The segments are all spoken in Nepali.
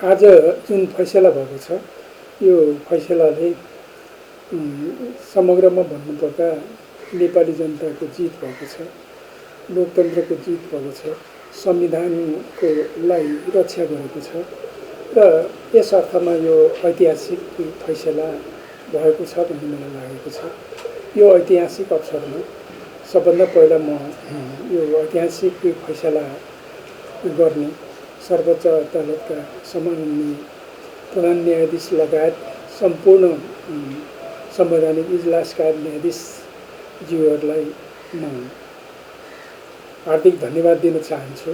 आज जुन फैसला भएको छ यो फैसलाले समग्रमा भन्नुपर्दा नेपाली जनताको जित भएको छ, लोकतन्त्रको जित भएको छ, संविधानको लाई रक्षा गरेको छ र यस अर्थमा यो ऐतिहासिक फैसला भएको छ भन्ने मलाई लागेको छ। यो ऐतिहासिक अवसरमा सबभन्दा पहिला म यो ऐतिहासिक फैसला गर्ने सर्वोच्च अदालतका सम्माननीय प्रधान न्यायाधीश लगायत सम्पूर्ण संवैधानिक इजलासका न्यायाधीशज्यूहरूलाई म हार्दिक धन्यवाद दिन चाहन्छु।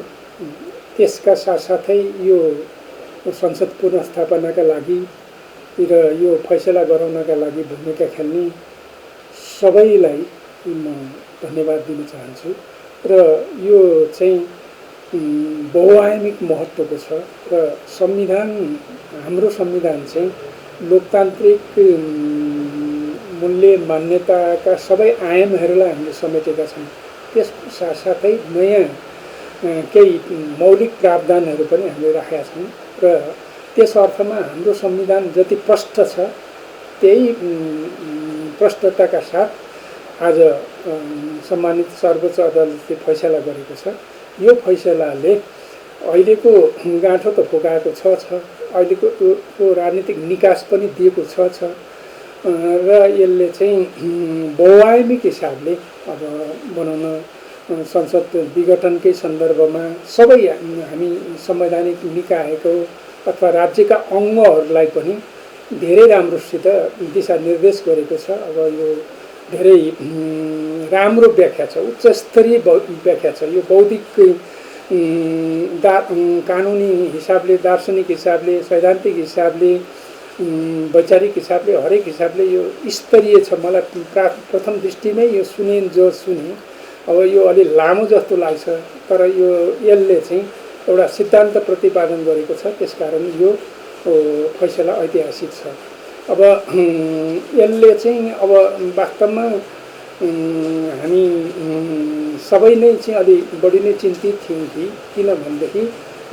त्यसका साथसाथै यो संसद पुनर्स्थापनाका लागि र यो फैसला गराउनका लागि भूमिका खेल्ने सबैलाई म धन्यवाद दिन चाहन्छु र यो चाहिँ बहुआयामिक महत्त्वको छ र संविधान हाम्रो संविधान चाहिँ लोकतान्त्रिक मूल्य मान्यताका सबै आयामहरूलाई हामीले समेटेका छौँ। त्यसको साथसाथै नयाँ केही मौलिक प्रावधानहरू पनि हामीले राखेका छौँ र त्यस अर्थमा हाम्रो संविधान जति प्रष्ट छ त्यही प्रष्टताका साथ आज सम्मानित सर्वोच्च अदालतले फैसला गरेको छ। यो फैसलाले अहिलेको गाँठो त फुकाएको छ, अहिलेको राजनीतिक निकास पनि दिएको छ र यसले चाहिँ बहुआयामिक हिसाबले अब बनाउन संसद विघटनकै सन्दर्भमा सबै हामी संवैधानिक निकायको अथवा राज्यका अङ्गहरूलाई पनि धेरै राम्रोसित दिशानिर्देश गरेको छ। अब यो धेरै राम्रो व्याख्या छ, उच्च स्तरीय व्याख्या छ। यो बौद्धिक कानुनी हिसाबले, दार्शनिक हिसाबले, सैद्धान्तिक हिसाबले, वैचारिक हिसाबले, हरेक हिसाबले यो स्तरीय छ। मलाई प्रथम दृष्टिमै यो जो सुने अब यो अलि लामो जस्तो लाग्छ, तर यो यसले चाहिँ एउटा सिद्धान्त प्रतिपादन गरेको छ। त्यसकारण यो फैसला ऐतिहासिक छ। अब यसले चाहिँ अब वास्तवमा हामी सबै नै चाहिँ अलि बढी नै चिन्तित थियौँ कि किनभनेदेखि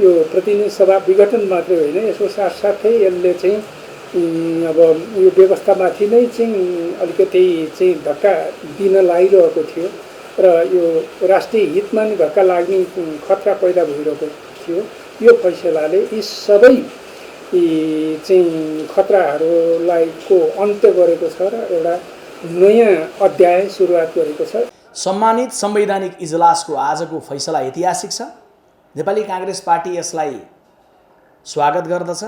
यो प्रतिनिधि सभा विघटन मात्रै होइन, यसको साथसाथै यसले चाहिँ अब यो व्यवस्थामाथि नै चाहिँ अलिकति चाहिँ धक्का दिन लागिरहेको थियो र यो राष्ट्रिय हितमा नै धक्का लाग्ने खतरा पैदा भइरहेको थियो। यो फैसलाले यी सबै चाहिँ खतराहरूलाई को अन्त्य गरेको छ र एउटा नयाँ अध्याय सुरुवात गरेको छ। सम्मानित संवैधानिक इजलासको आजको फैसला ऐतिहासिक छ। नेपाली काङ्ग्रेस पार्टी यसलाई स्वागत गर्दछ।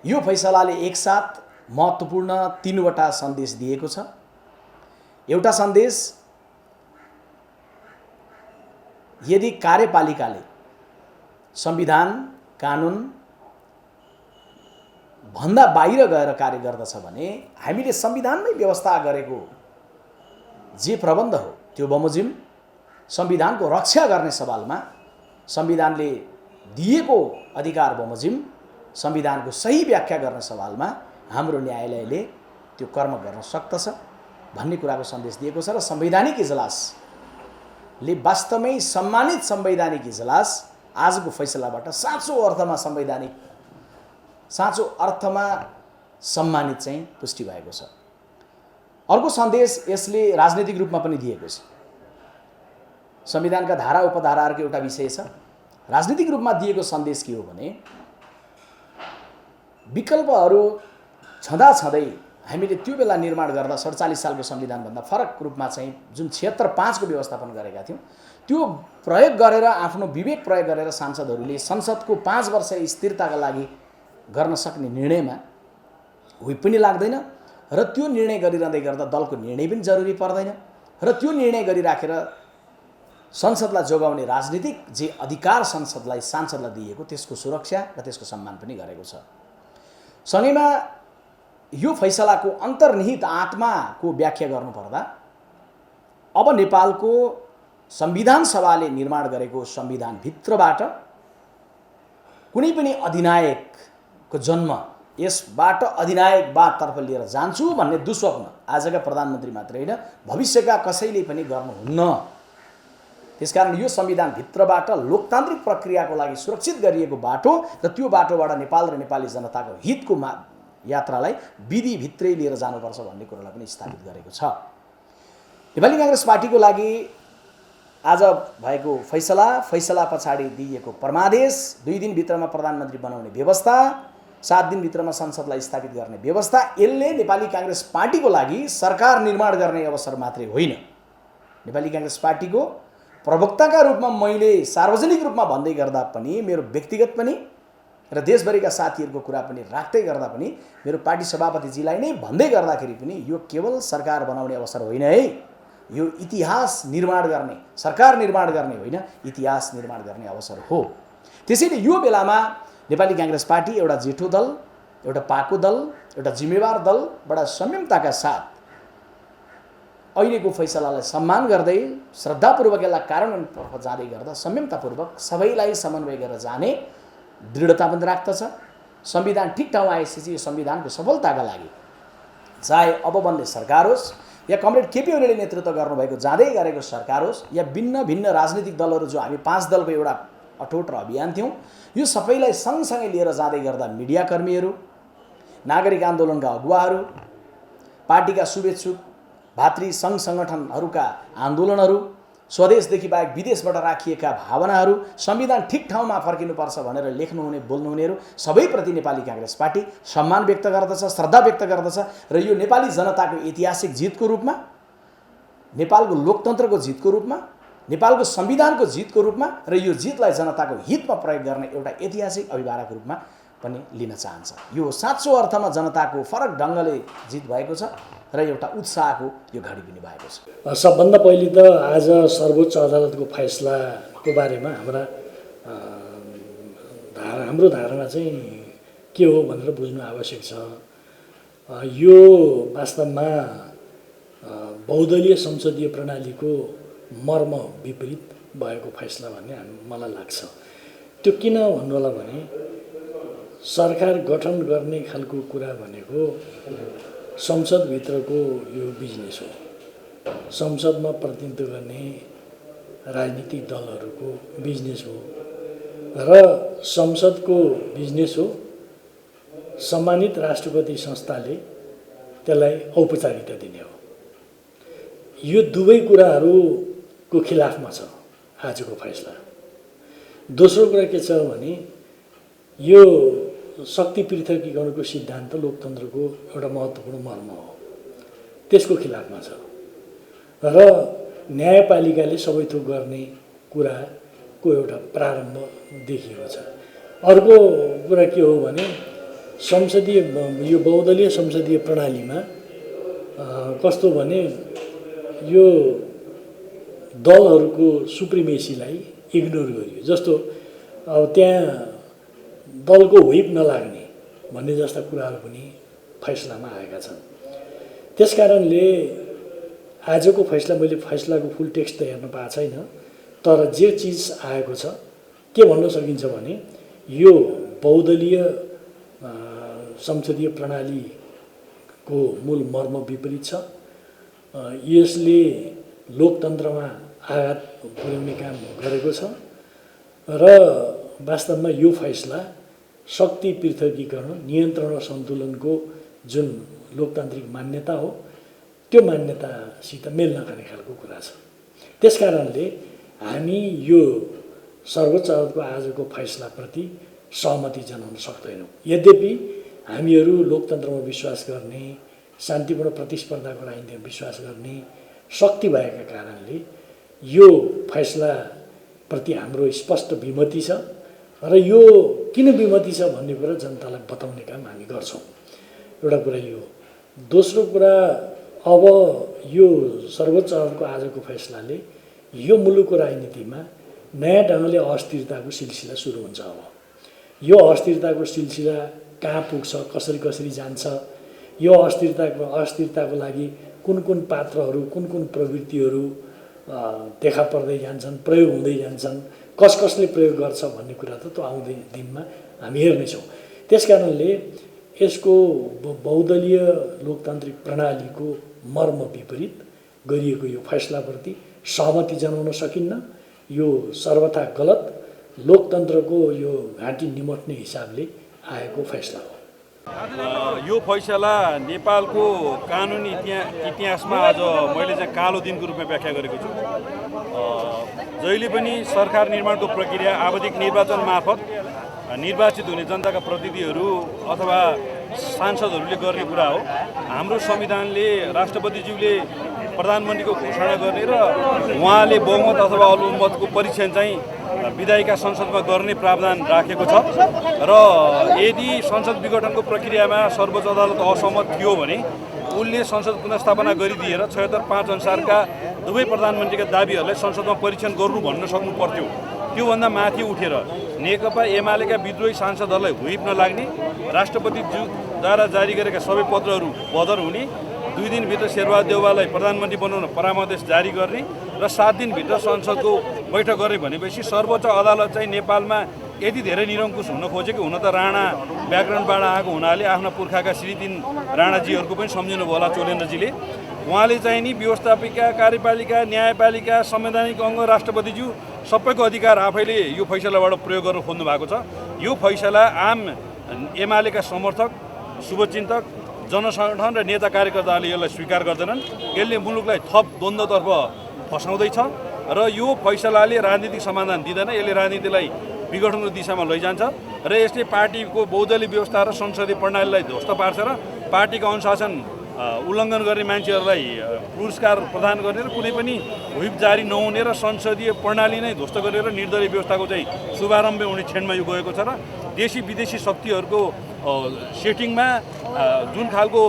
यो फैसलाले एकसाथ महत्त्वपूर्ण 3वटा सन्देश दिएको छ। एउटा सन्देश, यदि कार्यपालिकाले संविधान कानुन भन्दा बाहिर गएर कार्य गर्दछ भने हामीले संविधानमै व्यवस्था गरेको जे प्रबन्ध हो त्यो बमोजिम संविधानको रक्षा गर्ने सवालमा, संविधानले दिएको अधिकार बमोजिम संविधानको सही व्याख्या गर्ने सवालमा हाम्रो न्यायालयले त्यो कर्म गर्न सक्दछ भन्ने कुराको सन्देश दिएको छ। र संवैधानिक इजलासले वास्तवमै सम्मानित संवैधानिक इजलास आजको फैसलाबाट साँचो अर्थमा सम्मानित चाहिँ पुष्टि भएको छ। अर्को सन्देश यसले राजनीतिक रूपमा पनि दिएको छ। संविधानका धारा उपधाराहरूको एउटा विषय छ। राजनीतिक रूपमा दिएको सन्देश के हो भने विकल्पहरू छँदाछँदै हामीले त्यो बेला निर्माण गर्दा 47 सालको संविधानभन्दा फरक रूपमा चाहिँ जुन 76(5) को व्यवस्थापन गरेका थियौँ त्यो प्रयोग गरेर, आफ्नो विवेक प्रयोग गरेर सांसदहरूले संसदको 5 वर्ष स्थिरताका लागि गर्न सक्ने निर्णयमा हुई पनि लाग्दैन र त्यो निर्णय गरिरहँदै गर्दा दलको निर्णय पनि जरुरी पर्दैन र त्यो निर्णय गरिराखेर संसदलाई जोगाउने राजनीतिक जे अधिकार सांसदलाई दिएको त्यसको सुरक्षा र त्यसको सम्मान पनि गरेको छ। सँगैमा यो फैसलाको अन्तर्निहित आत्माको व्याख्या गर्नुपर्दा अब नेपालको संविधान सभाले निर्माण गरेको संविधानभित्रबाट कुनै पनि अधिनायकको जन्म, यसबाट अधिनायकवादतर्फ लिएर जान्छु भन्ने दुस्वप्न आजका प्रधानमन्त्री मात्रै होइन भविष्यका कसैले पनि गर्नुहुन्न। त्यसकारण यो संविधानभित्रबाट लोकतान्त्रिक प्रक्रियाको लागि सुरक्षित गरिएको बाटो र त्यो बाटोबाट नेपाल र नेपाली जनताको हितको यात्रालाई विधिभित्रै लिएर जानुपर्छ भन्ने कुरोलाई पनि स्थापित गरेको छ। नेपाली काङ्ग्रेस पार्टीको लागि आज भएको फैसला पछाडि दिइएको परमादेश, 2 दिनभित्रमा प्रधानमन्त्री बनाउने व्यवस्था, 7 दिनभित्रमा संसदलाई स्थापित गर्ने व्यवस्था, यसले नेपाली काङ्ग्रेस पार्टीको लागि सरकार निर्माण गर्ने अवसर मात्रै होइन। नेपाली काङ्ग्रेस पार्टीको प्रवक्ताका रूपमा मैले सार्वजनिक रूपमा भन्दै गर्दा पनि, मेरो व्यक्तिगत पनि र देशभरिका साथीहरूको कुरा पनि राख्दै गर्दा पनि, मेरो पार्टी सभापतिजीलाई नै भन्दै गर्दाखेरि पनि यो केवल सरकार बनाउने अवसर होइन है, यो इतिहास निर्माण गर्ने, सरकार निर्माण गर्ने होइन, इतिहास निर्माण गर्ने अवसर हो। त्यसैले यो बेलामा नेपाली काङ्ग्रेस पार्टी एउटा जेठो दल, एउटा पाको दल, एउटा जिम्मेवार दल बडा संयमताका साथ अहिलेको फैसलालाई सम्मान गर्दै, श्रद्धापूर्वक यसलाई कार्यान्वयनतर्फ जाँदै गर्दा संयमतापूर्वक सबैलाई समन्वय गरेर जाने दृढता पनि राख्दछ। संविधान ठिक ठाउँमा आएपछि यो संविधानको सफलताका लागि चाहे अब बन्ने सरकार होस् या कमरेड केपी ओलीले नेतृत्व गर्नुभएको जाँदै गरेको सरकार होस् या भिन्न भिन्न राजनीतिक दलहरू जो हामी 5 दलको एउटा अठोट र अभियान थियौँ, यो सबैलाई सँगसँगै लिएर जाँदै गर्दा मिडियाकर्मीहरू, नागरिक आन्दोलनका अगुवाहरू, पार्टीका शुभेच्छुक भातृ सङ्घ सङ्गठनहरूका आन्दोलनहरू, स्वदेशदेखि बाहेक विदेशबाट राखिएका भावनाहरू, संविधान ठिक ठाउँमा फर्किनुपर्छ भनेर लेख्नुहुने बोल्नुहुनेहरू सबैप्रति नेपाली काङ्ग्रेस पार्टी सम्मान व्यक्त गर्दछ, श्रद्धा व्यक्त गर्दछ र यो नेपाली जनताको ऐतिहासिक जितको रूपमा, नेपालको लोकतन्त्रको जितको रूपमा, नेपालको संविधानको जितको रूपमा र यो जितलाई जनताको हितमा प्रयोग गर्ने एउटा ऐतिहासिक अभिभावकको रूपमा पनि लिन चाहन्छ। यो साँचो अर्थमा जनताको फरक ढङ्गले जित भएको छ र एउटा उत्साहको यो घडी पनि भएको छ। सबभन्दा पहिले त आज सर्वोच्च अदालतको फैसलाको बारेमा हाम्रो धारणा चाहिँ के हो भनेर बुझ्नु आवश्यक छ। यो वास्तवमा बहुदलीय संसदीय प्रणालीको मर्म विपरीत भएको फैसला भन्ने मलाई लाग्छ। त्यो किन भन्नु होला भने सरकार गठन गर्ने खालको कुरा भनेको संसदभित्रको यो बिजनेस हो। संसदमा प्रतिनिधित्व गर्ने राजनीतिक दलहरूको बिजनेस हो र संसदको बिजनेस हो। सम्मानित राष्ट्रपति संस्थाले त्यसलाई औपचारिकता दिने हो। यो दुवै कुराहरूको खिलाफमा छ आजको फैसला। दोस्रो कुरा के छ भने यो शक्ति पृथकीकरणको सिद्धान्त लोकतन्त्रको एउटा महत्त्वपूर्ण मर्म हो, त्यसको खिलाफमा छ र न्यायपालिकाले सबै थोक गर्ने कुराको एउटा प्रारम्भ देखिएको छ। अर्को कुरा के हो भने संसदीय यो बहुदलीय संसदीय प्रणालीमा कस्तो भने यो दलहरूको सुप्रिमेसीलाई इग्नोर गरियो। जस्तो अब त्यहाँ दलको व्हिप नलाग्ने भन्ने जस्ता कुराहरू पनि फैसलामा आएका छन्। त्यसकारणले आजको फैसला, मैले फैसलाको फुल टेक्स्ट त हेर्न पाएको छैन, तर जे चिज आएको छ के भन्न सकिन्छ भने यो बहुदलीय संसदीय प्रणालीको मूल मर्म विपरीत छ। यसले लोकतन्त्रमा आघात पुर्याउने काम गरेको छ र वास्तवमा यो फैसला शक्ति पृथकीकरण, नियन्त्रण र सन्तुलनको जुन लोकतान्त्रिक मान्यता हो त्यो मान्यतासित मेल नखाने खालको कुरा छ। त्यसकारणले हामी यो सर्वोच्च अदालतको आजको फैसलाप्रति सहमति जनाउन सक्दैनौँ। यद्यपि हामीहरू लोकतन्त्रमा विश्वास गर्ने, शान्तिपूर्ण प्रतिस्पर्धाको राजनीतिमा विश्वास गर्ने शक्ति भएका कारणले यो फैसलाप्रति हाम्रो स्पष्ट विमति छ र यो किन विमति छ भन्ने कुरा जनतालाई बताउने काम हामी गर्छौँ। एउटा कुरा यो। दोस्रो कुरा, अब यो सर्वोच्च अदालतको आजको फैसलाले यो मुलुकको राजनीतिमा नयाँ ढङ्गले अस्थिरताको सिलसिला सुरु हुन्छ। अब यो अस्थिरताको सिलसिला कहाँ पुग्छ, कसरी कसरी जान्छ, यो अस्थिरताको लागि कुन कुन पात्रहरू, कुन कुन प्रवृत्तिहरू देखा पर्दै जान्छन्, प्रयोग हुँदै जान्छन्, कसले प्रयोग गर्छ भन्ने कुरा त त्यो आउँदै दिनमा हामी हेर्नेछौँ। त्यसकारणले यसको बहुदलीय लोकतान्त्रिक प्रणालीको मर्म विपरीत गरिएको यो फैसलाप्रति सहमति जनाउन सकिन्न यो सर्वथा गलत लोकतन्त्रको यो घाँटी निमट्ने हिसाबले आएको फैसला हो। यो फैसला नेपालको कानुनी इतिहासमा आज मैले चाहिँ कालो दिनको रूपमा व्याख्या गरेको छु। जहिले पनि सरकार निर्माणको प्रक्रिया आवधिक निर्वाचन मार्फत निर्वाचित हुने जनताका प्रतिनिधिहरू अथवा सांसदहरूले गर्ने कुरा हो। हाम्रो संविधानले राष्ट्रपतिज्यूले प्रधानमन्त्रीको घोषणा गर्ने र उहाँले बहुमत अथवा अल्पमतको परीक्षण चाहिँ विधायिका संसदमा गर्ने प्रावधान राखेको छ र यदि संसद विघटनको प्रक्रियामा सर्वोच्च अदालत असहमत थियो भने उनले संसद पुनर्स्थापना गरिदिएर 76(5) अनुसारका दुवै प्रधानमन्त्रीका दाबीहरूलाई संसदमा परीक्षण गर्नु भन्न सक्नु पर्थ्यो। त्योभन्दा माथि उठेर नेकपा एमालेका विद्रोही सांसदहरूलाई हुइप नलाग्ने, राष्ट्रपतिज्यूद्वारा जारी गरेका सबै पत्रहरू बदर हुने, 2 दिनभित्र शेरबहादुर देउवालाई प्रधानमन्त्री बनाउन परामर्श जारी गर्ने र 7 दिनभित्र संसदको बैठक गर्ने भनेपछि सर्वोच्च अदालत चाहिँ नेपालमा यति धेरै निरङ्कुश हुन खोजेको। हुन त राणा व्याकरणबाट आएको हुनाले आफ्ना पुर्खाका श्री 3 राणाजीहरूको पनि सम्झिनु होला चोलेन्द्रजीले। उहाँले चाहिँ नि व्यवस्थापिका, कार्यपालिका, न्यायपालिका, संवैधानिक अङ्ग, राष्ट्रपतिज्यू सबैको अधिकार आफैले यो फैसलाबाट प्रयोग गर्न खोज्नु भएको छ। यो फैसला आम एमालेका समर्थक, शुभचिन्तक, जनसङ्गठन र नेता कार्यकर्ताहरूले यसलाई स्वीकार गर्दैनन्। यसले मुलुकलाई थप द्वन्द्वतर्फ फसाउँदैछ र यो फैसलाले राजनीतिक समाधान दिँदैन। यसले राजनीतिलाई विघटनको दिशामा लैजान्छ र यसले पार्टीको बहुदलीय व्यवस्था र संसदीय प्रणालीलाई ध्वस्त पार्छ र पार्टीको अनुशासन उल्लङ्घन गर्ने मान्छेहरूलाई पुरस्कार प्रदान गर्ने र कुनै पनि व्हिप जारी नहुने र संसदीय प्रणाली नै ध्वस्त गरेर निर्दलीय व्यवस्थाको चाहिँ शुभारम्भ हुने क्षणमा यो गएको छ र देशी विदेशी शक्तिहरूको सेटिङमा जुन खालको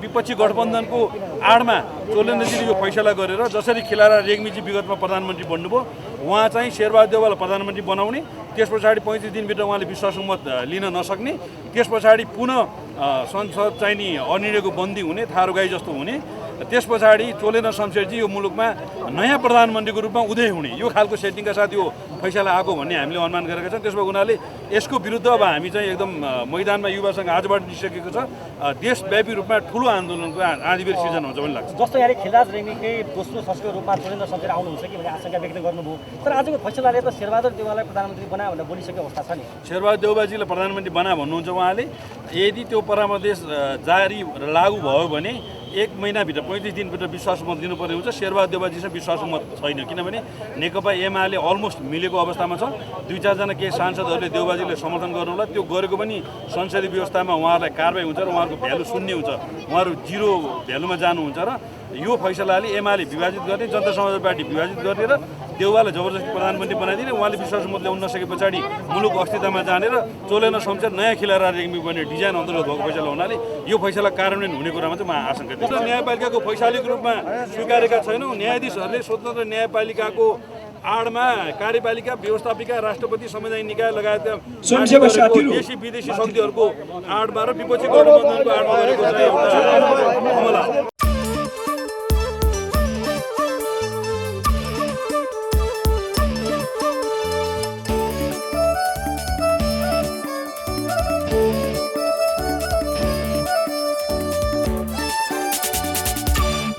विपक्षी गठबन्धनको आडमा चोलेन्द्रजीले यो फैसला गरेर जसरी खिलारा रेग्मीजी विगतमा प्रधानमन्त्री बन्नुभयो, उहाँ चाहिँ शेरबहादुर देउवालाई प्रधानमन्त्री बनाउने, त्यस पछाडि 35 दिनभित्र उहाँले विश्वासको मत लिन नसक्ने, त्यस पछाडि पुनः संसद चाहिँ नि अनिर्णयको बन्दी हुने, थारो गाई जस्तो हुने, त्यस पछाडि चोलेन्द्र शमशेरजी यो मुलुकमा नयाँ प्रधानमन्त्रीको रूपमा उदय हुने, यो खालको सेटिङका साथ यो फैसला आएको भन्ने हामीले अनुमान गरेका छौँ। त्यसो हुनाले यसको विरुद्ध अब हामी चाहिँ एकदम मैदानमा युवासँग आजबाट निस्केको छ। देशव्यापी रूपमा ठुलो आन्दोलनको आँधीबेर सिर्जना हुन्छ भन्ने लाग्छ। जस्तो यहाँले खिलाज रेग्मीकै दोस्रो संसदको रूपमा चोलेन्द्र शमशेर आउनुहुन्छ कि भन्ने आशंका व्यक्त गर्नुभयो, तर आजको फैसलाले त शेरबहादुर देउवालाई प्रधानमन्त्री बनायो भनेर बोलिसकेको अवस्था छ नि। शेरबहादुर देउवाजीलाई प्रधानमन्त्री बना भन्नुहुन्छ उहाँले। यदि त्यो परामर्श जारी लागू भयो भने 1 महिनाभित्र 35 दिनभित्र विश्वास मत दिनुपर्ने हुन्छ। शेरबहादुर देउवाजीसँग विश्वास मत छैन, किनभने नेकपा एमाले अलमोस्ट मिलेको अवस्थामा छ। 2-4 जना केही सांसदहरूले देउवाजीले समर्थन गर्नुहोला, त्यो गरेको पनि संसदीय व्यवस्थामा उहाँहरूलाई कारबाही हुन्छ र उहाँहरूको भ्यालु शून्य हुन्छ, उहाँहरू जिरो भ्यालुमा जानुहुन्छ र यो फैसलाले एमाले विभाजित गर्ने, जनता समाजवादी पार्टी विभाजित गर्ने र देउवालाई जबरजस्ती प्रधानमन्त्री बनाइदिने, उहाँले विश्वास मत ल्याउन नसके पछाडि मुलुक अस्थिरतामा जाने र चोलेन्द्र शमशेर नयाँ खिलारा रेग्मी बन्ने डिजाइन अन्तर्गत भएको फैसला हुनाले यो फैसला कार्यान्वयन हुने कुरामा चाहिँ म आशंका दिन्छु। न्यायपालिकाको फैसलाको रूपमा स्वीकारेका छैनौँ। न्यायाधीशहरूले स्वतन्त्र न्यायपालिकाको आडमा कार्यपालिका, व्यवस्थापिका, राष्ट्रपति, संवैधानिक निकाय लगायतका देशी विदेशी शक्तिहरूको आडमा र विपक्षी गठबन्धनको आडमा गरेको चाहिँ एउटा हमला